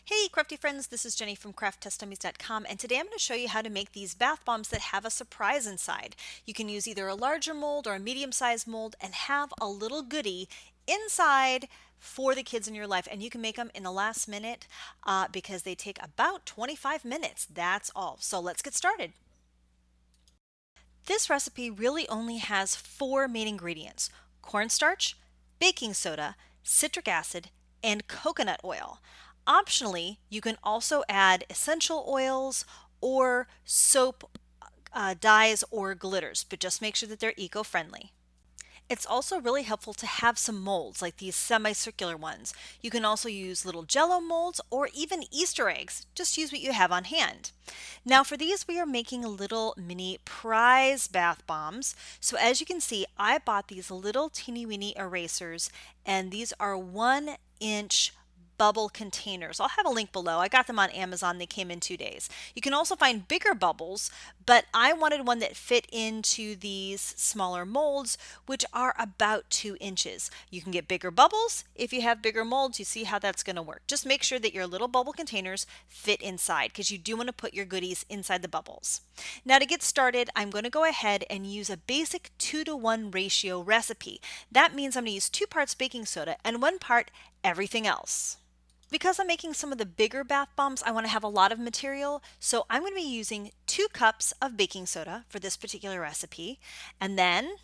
Hey crafty friends, this is Jenny from crafttestdummies.com, and today I'm going to show you how to make these bath bombs that have a surprise inside. You can use either a larger mold or a medium-sized mold and have a little goodie inside for the kids in your life, and you can make them in the last minute because they take about 25 minutes. That's all. So let's get started. This recipe really only has four main ingredients: cornstarch, baking soda, citric acid, and coconut oil. Optionally, you can also add essential oils or soap, dyes, or glitters, but just make sure that they're eco-friendly. It's also really helpful to have some molds like these semicircular ones. You can also use little jello molds or even Easter eggs. Just use what you have on hand. Now for these we are making little mini prize bath bombs. So as you can see, I bought these little teeny weeny erasers, and these are 1 inch bubble containers. I'll have a link below. I got them on Amazon. They came in 2 days. You can also find bigger bubbles, but I wanted one that fit into these smaller molds, which are about 2 inches. You can get bigger bubbles if you have bigger molds. You see how that's going to work. Just make sure that your little bubble containers fit inside, because you do want to put your goodies inside the bubbles. Now to get started, I'm going to go ahead and use a basic 2-to-1 ratio recipe. That means I'm going to use 2 parts baking soda and 1 part everything else. Because I'm making some of the bigger bath bombs, I want to have a lot of material, so I'm going to be using 2 cups of baking soda for this particular recipe, and then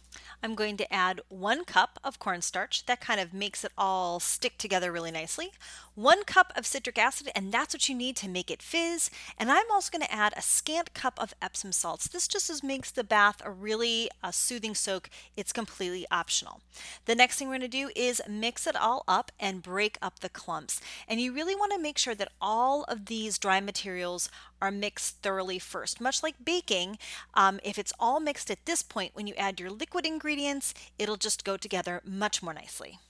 I'm going to add 1 cup of cornstarch. That kind of makes it all stick together really nicely. 1 cup of citric acid, and that's what you need to make it fizz, and I'm also going to add a scant cup of Epsom salts. This just makes the bath a soothing soak. It's completely optional. The next thing we're going to do is mix it all up and break up the clumps. And you really want to make sure that all of these dry materials are mixed thoroughly first. Much like baking, if it's all mixed at this point, when you add your liquid ingredients, it'll just go together much more nicely.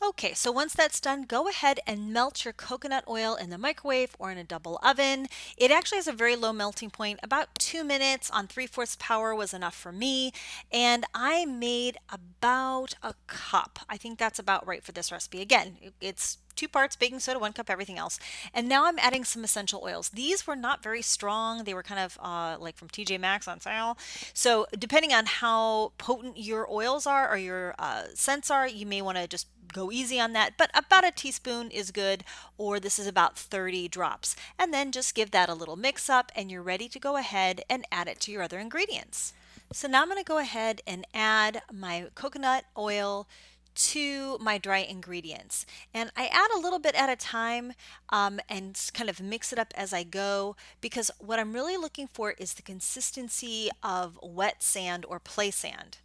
Okay, so once that's done, go ahead and melt your coconut oil in the microwave or in a double oven. It actually has a very low melting point. About 2 minutes on 3/4 power was enough for me, and I made about a cup. I think that's about right for this recipe. Again, it's 2 parts baking soda, 1 cup everything else. And now I'm adding some essential oils. These were not very strong. They were kind of like from TJ Maxx on sale. So depending on how potent your oils are or your scents are, you may want to just go easy on that, but about a teaspoon is good, or this is about 30 drops. And then just give that a little mix up and you're ready to go ahead and add it to your other ingredients. So now I'm going to go ahead and add my coconut oil to my dry ingredients. And I add a little bit at a time and kind of mix it up as I go, because what I'm really looking for is the consistency of wet sand or play sand.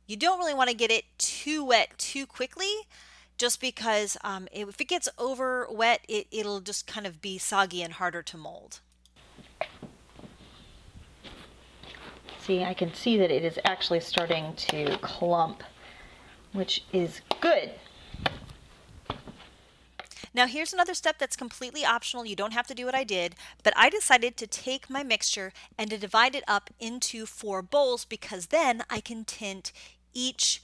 You don't really want to get it too wet too quickly, just because if it gets over wet, it'll just kind of be soggy and harder to mold. See, I can see that it is actually starting to clump, which is good. Now here's another step that's completely optional. You don't have to do what I did, but I decided to take my mixture and to divide it up into 4 bowls, because then I can tint each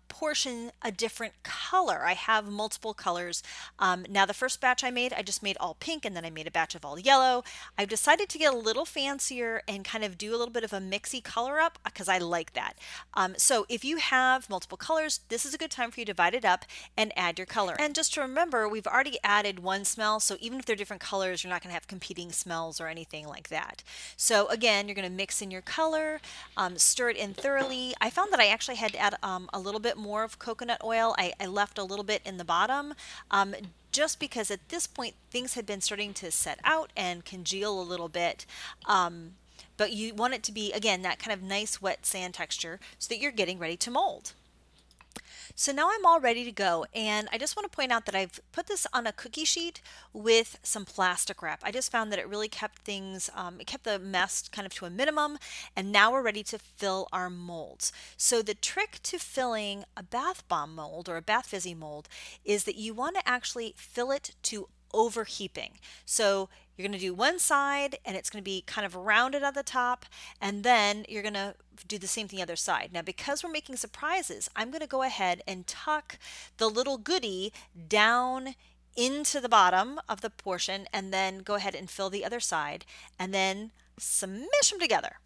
portion a different color. I have multiple colors. Now the first batch I made, I just made all pink, and then I made a batch of all yellow. I've decided to get a little fancier and kind of do a little bit of a mixy color up because I like that. So if you have multiple colors, this is a good time for you to divide it up and add your color. And just to remember, we've already added one smell, so even if they're different colors, you're not going to have competing smells or anything like that. So again, you're going to mix in your color, stir it in thoroughly. I found that I actually had to add a little bit more of coconut oil. I left a little bit in the bottom just because at this point things had been starting to set out and congeal a little bit. But you want it to be, again, that kind of nice wet sand texture so that you're getting ready to mold. So now I'm all ready to go, and I just want to point out that I've put this on a cookie sheet with some plastic wrap. I just found that it really kept things, it kept the mess kind of to a minimum, and now we're ready to fill our molds. So the trick to filling a bath bomb mold or a bath fizzy mold is that you want to actually fill it to overheaping. So you're going to do one side and it's going to be kind of rounded at the top, and then you're going to do the same thing the other side. Now because we're making surprises, I'm going to go ahead and tuck the little goodie down into the bottom of the portion and then go ahead and fill the other side and then smush them together.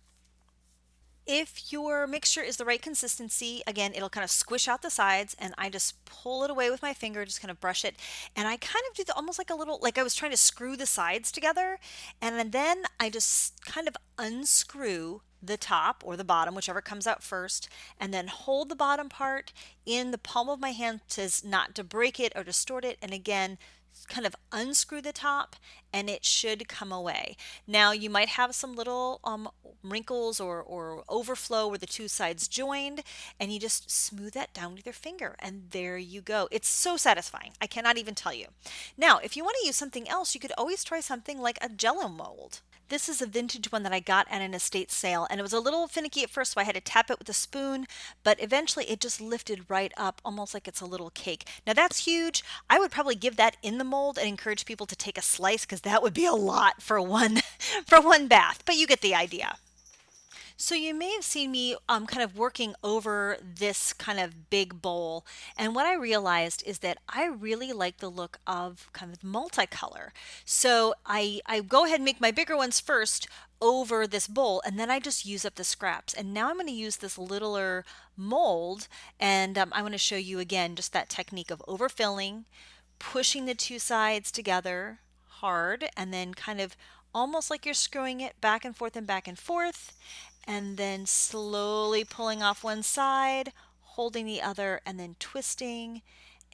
If your mixture is the right consistency, again, it'll kind of squish out the sides and I just pull it away with my finger, just kind of brush it. And I kind of do the almost like a little, like I was trying to screw the sides together. And then I just kind of unscrew the top or the bottom, whichever comes out first, and then hold the bottom part in the palm of my hand to not to break it or distort it. And again, kind of unscrew the top and it should come away. Now you might have some little wrinkles or overflow where the two sides joined, and you just smooth that down with your finger and there you go. It's so satisfying. I cannot even tell you. Now, if you want to use something else, you could always try something like a jello mold. This is a vintage one that I got at an estate sale, and it was a little finicky at first, so I had to tap it with a spoon, but eventually it just lifted right up, almost like it's a little cake. Now that's huge. I would probably give that in the mold and encourage people to take a slice because that would be a lot for one for one bath, but you get the idea. So you may have seen me kind of working over this kind of big bowl. And what I realized is that I really like the look of kind of multicolor. So I go ahead and make my bigger ones first over this bowl and then I just use up the scraps. And now I'm going to use this littler mold and I'm going to show you again just that technique of overfilling, pushing the two sides together hard and then kind of almost like you're screwing it back and forth and back and forth, and then slowly pulling off one side, holding the other, and then twisting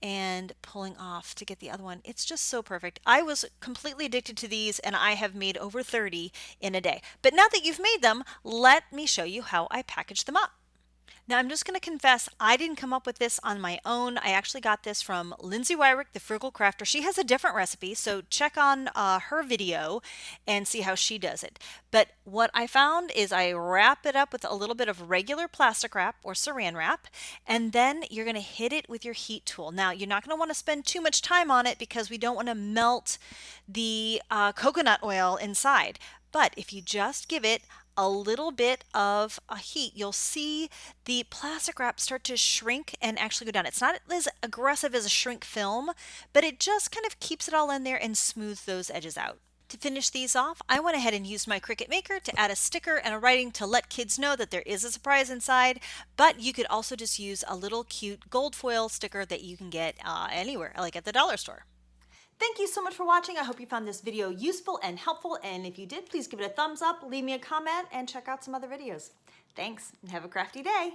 and pulling off to get the other one. It's just so perfect. I was completely addicted to these and I have made over 30 in a day. But now that you've made them, let me show you how I package them up. Now, I'm just going to confess, I didn't come up with this on my own. I actually got this from Lindsay Wyrick, the Frugal Crafter. She has a different recipe, so check on her video and see how she does it. But what I found is I wrap it up with a little bit of regular plastic wrap or saran wrap, and then you're going to hit it with your heat tool. Now, you're not going to want to spend too much time on it because we don't want to melt the coconut oil inside. But if you just give it a little bit of a heat, you'll see the plastic wrap start to shrink and actually go down. It's not as aggressive as a shrink film, but it just kind of keeps it all in there and smooths those edges out. To finish these off, I went ahead and used my Cricut Maker to add a sticker and a writing to let kids know that there is a surprise inside, but you could also just use a little cute gold foil sticker that you can get anywhere, like at the dollar store. Thank you so much for watching. I hope you found this video useful and helpful, and if you did, please give it a thumbs up, leave me a comment, and check out some other videos. Thanks, and have a crafty day.